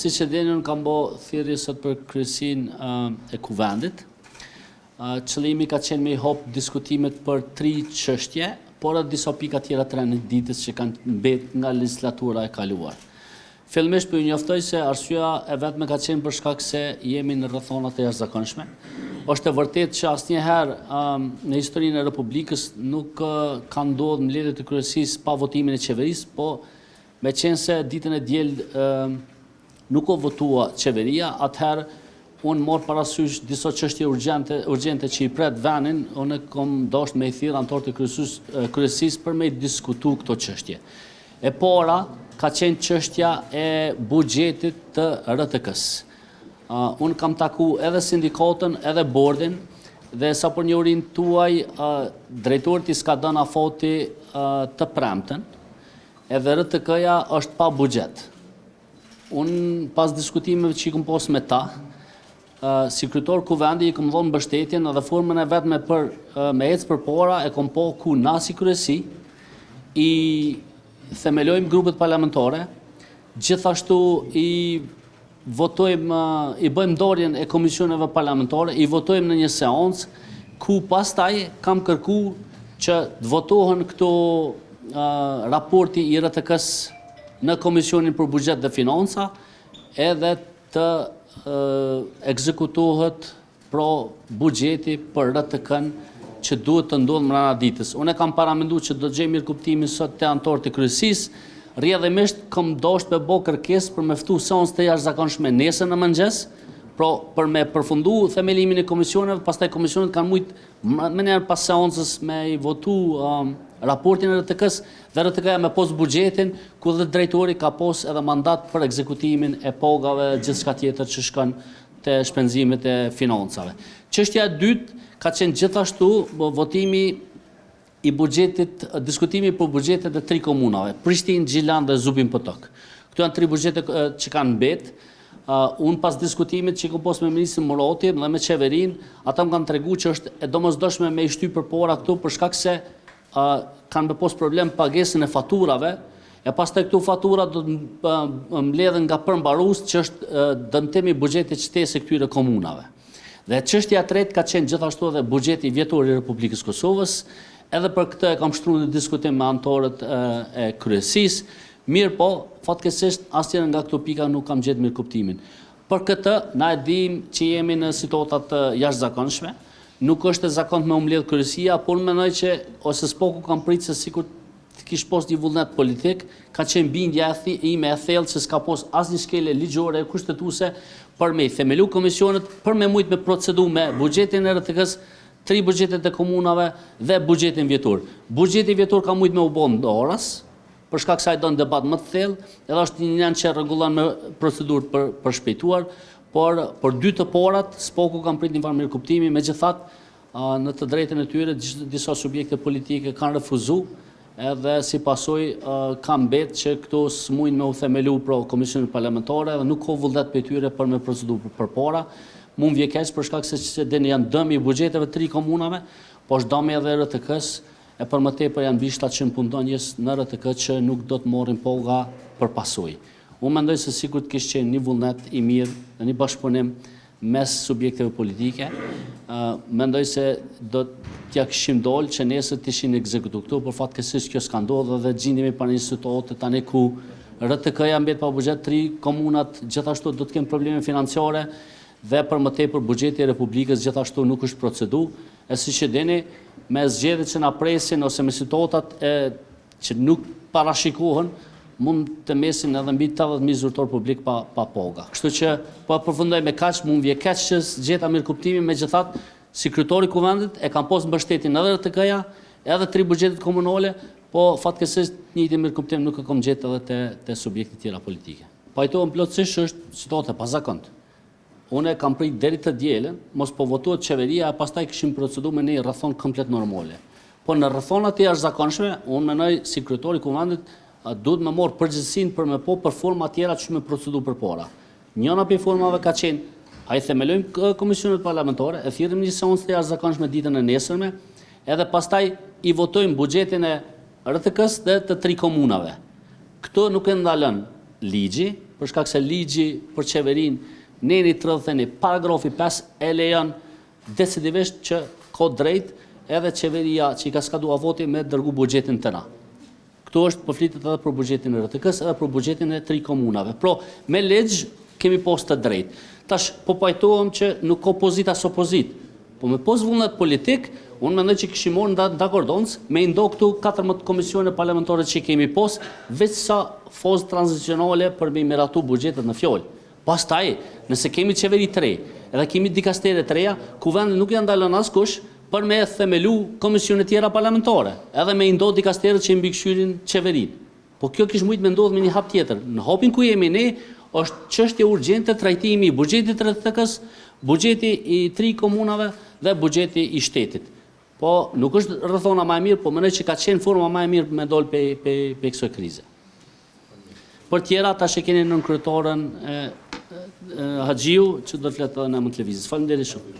Si që dini, unë kam bo thirrje sot për kryesin e kuvendit. Qëllimi ka qenë me i hop diskutimet për 3 çështje, por edhe disa pika tjera të rënë ditës që kanë mbet nga legislatura e kaluar. Fillimisht për ju njoftoj se arsyeja e vetme ka qenë për shkak se jemi në rrethona të jashtëzakonshme. Është e vërtetë që asnjëherë në historinë e Republikës nuk ka ndodhur mbledhje të kryesisë pa votimin e qeverisë, po me qenë se ditën e diel nuk o votua qeveria, atëherë unë morë parasysh disa çështje urgjente që i pret venin, unë kom dashur me i thirr anëtarët e kryesisë për me i diskutu këto çështje. E para ka qenë çështja e buxhetit të RTK-s. Unë kam taku edhe sindikatën edhe bordin dhe sa për njohurinë tuaj drejtori s'ka dhënë afati të premten, edhe RTK-ja është pa buxhet. Unë pas diskutimeve që i kom pas me ta, si kryetar kuvendi i kom dhënë mbështetjen edhe formën e vetme për me ecë përpara e kom pa ku na si kryesi i themelojmë grupet parlamentare, gjithashtu i bëjmë ndarjen e komisioneve parlamentare, i votojmë në një seancë ku pastaj kam kërku që të votohen këto raporti i RTK-s në Komisionin për Buxhet dhe Financa edhe të ekzekutohet pro buxheti për RTK-n që duhet të ndodhë mbrana ditës. Unë kam paramenduar që do të gjej mirëkuptimin sot te anëtarët e kryesisë. Rrjedhimisht kam dashur të bëj kërkesë për me ftu seancë të jashtëzakonshme nesër në mëngjes, për me përfundu themelimin e komisioneve, pastaj komisionet kanë mujtë më njëherë pas seancës me i votu raportin e RTK-s dhe RTK-ja me pos buxhetin, ku dhe drejtori ka pos edhe mandat për ekzekutimin e pagave dhe gjithçka tjetër që shkon te shpenzimet e financave. Çështja e dytë ka qenë gjithashtu votimi i buxhetit, diskutimi për buxhetet e 3 komunave, Prishtinë, Gjilan dhe Zubin Potok. Këto janë 3 buxhete që kanë mbet. Unë pas diskutimit që i kom pas me ministrin Murati dhe me qeverinë, ata më kanë treguar që është e domosdoshme me i shty përpara këtu për shkak se kanë me pos problem pagesën e faturave, e pastaj këto fatura do të mbledhen nga përmbarues që është dëmtimi i buxhetit qytetësor këtyre komunave. Dhe çështja e tretë ka qenë gjithashtu edhe buxheti vjetor i Republikës Kosovës. Edhe për këtë e kam shtruar në diskutim me anëtarët e kryesisë, mirë po, fatkeqësisht asnjëra nga këto pika nuk kam gjetur mirëkuptimin. Për këtë, na e dim që jemi në situata të jashtëzakonshme, nuk është e zakonshme me mbledh kryesia, por mendoj që ose s'poku kam pritë se sikur të kish pas një vullnet politik, ka qenë bindja ime e thellë që s'ka pas asnjë skele ligjore e kushtetuese për me themelu komisionet, për me mujt me procedu me buxhetin e RTK-s, 3 buxhetet e komunave dhe buxhetin vjetor. Buxheti vjetor ka mujt me u bë ndarës, për shkak se ai don debat më të thellë, edhe është një anë që rregullon me procedurë për shpejtuar, por për 2 të parat s'poku kam prit një farë mirëkuptimi, megjithatë në të drejtën e tyre disa subjekte politike kanë refuzuar, edhe si pasojë ka mbet që këto s'mujnë me u themelu pro komisionet parlamentare dhe nuk ka vullnet për tyre për me procedurë përpara. Mund vje keq për shkak se deni janë dëmi i buxheteve 3 komunave, po është dëmi edhe RTK-s, e për më tepër janë mbi 700 punëdhënës në RTK që nuk do të marrin paga për pasojë. Unë mendoj se sikur të kishte qenë një vullnet i mirë në një bashkëpunim mes subjekteve politike, mendoj se do t'ja kishim dalë që nesër të ishin ekzekutuar këto, por fatkeqësisht kjo s'ka ndodhur dhe gjendemi para një situate tani ku RTK-ja mbet pa buxhet, 3 komunat gjithashtu do të kenë probleme financiare dhe për më tepër buxheti i Republikës gjithashtu nuk është procedu, e siç e dini, me zgjedhjet që na presin ose me situatat që nuk parashikohen, mund të mesin edhe mbi 80.000 zyrtar publik pa paga. Kështu që po përfundoj me kaq, mund vje kaq që gjeta mirëkuptimin, megjithatë si kryetari i kuvendit e kam pas mbështetjen edhe RTK-ja, edhe 3 buxhetet komunale, po fatkeqësisht njëjtë mirëkuptim nuk e kam gjetur edhe te subjektet tjera politike. Pajtohem plotësisht është situatë e pazakontë. Unë kam prit deri të dielën, mos po votohet qeveria, e pastaj kishim proceduar me një rrethon komplet normale. Po në rrethonat e jashtëzakonshme, unë mendoj si kryetari i kuvendit duhet me marr përgjegjësinë për me po për forma tjera që me procedu përpara. Njëra prej formave ka qenë ai themelojmë komisionet parlamentare, e thirrim një seancë të jashtëzakonshme ditën e nesërme, edhe pastaj i votojmë buxhetin e RTK-s dhe të 3 komunave. Këto nuk e ndalon ligji, për shkak se ligji për qeverin, neni 31, paragrafi 5 e lejon decidivisht që ka drejt edhe qeveria që i ka skaduar voti me dërgu buxhetin tëna. Këtu është përflitet edhe për buxhetin e RTK-s edhe për buxhetin e 3 komunave. Pro, me legj kemi pas të drejt. Tash, po pajtohem që nuk ka pozita së opozit. Po me pos vullnet politik, unë mendoj që kishim marrë nda akordonc, me ndo këtu 14 komisione parlamentare që kemi pos, veç sa fazë tranzicionale për me miratu buxhetet në fjoll. Pastaj, nëse kemi qeveri të re, edhe kemi dikastere të reja, ku vendi nuk janë dalën askush, për me themelu komisione tjera parlamentare, edhe me ndo dikastere që i mbikëshyrin qeverin. Po kjo kish mujt me ndodhë me një hap tjetër. Në hapin ku jemi ne, është çështje urgjente trajtimi i buxhetit RTK-s, buxheti i 3 komunave dhe buxheti i shtetit. Po nuk është rrethona më e mirë, po mendoj që ka qenë forma më e mirë me dol pe kësaj krize. Për tjera tash e keni nën kryetoren Haxhiu që do të fletë në mund televizis. Faleminderit shumë.